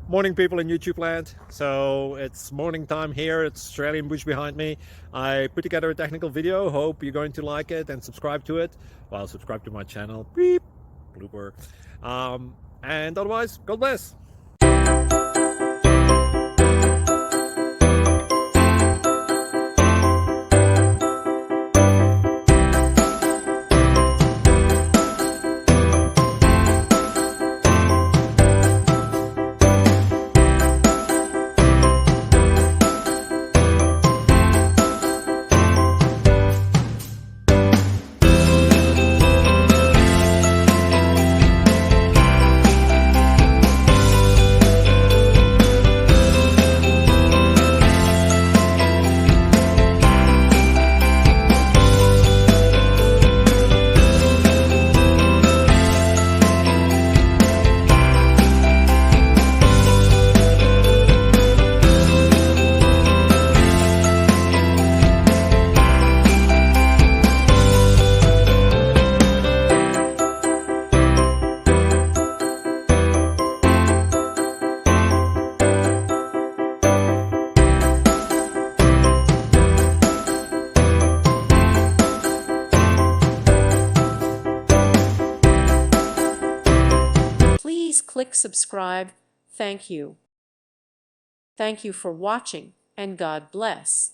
Morning, people in YouTube land. So it's morning time here. It's Australian bush behind me. I put together a technical video. Hope you're going to like it and subscribe to it. Well, subscribe to my channel. Beep, blooper. And otherwise, God bless. Please click subscribe. Thank you. Thank you for watching, and God bless.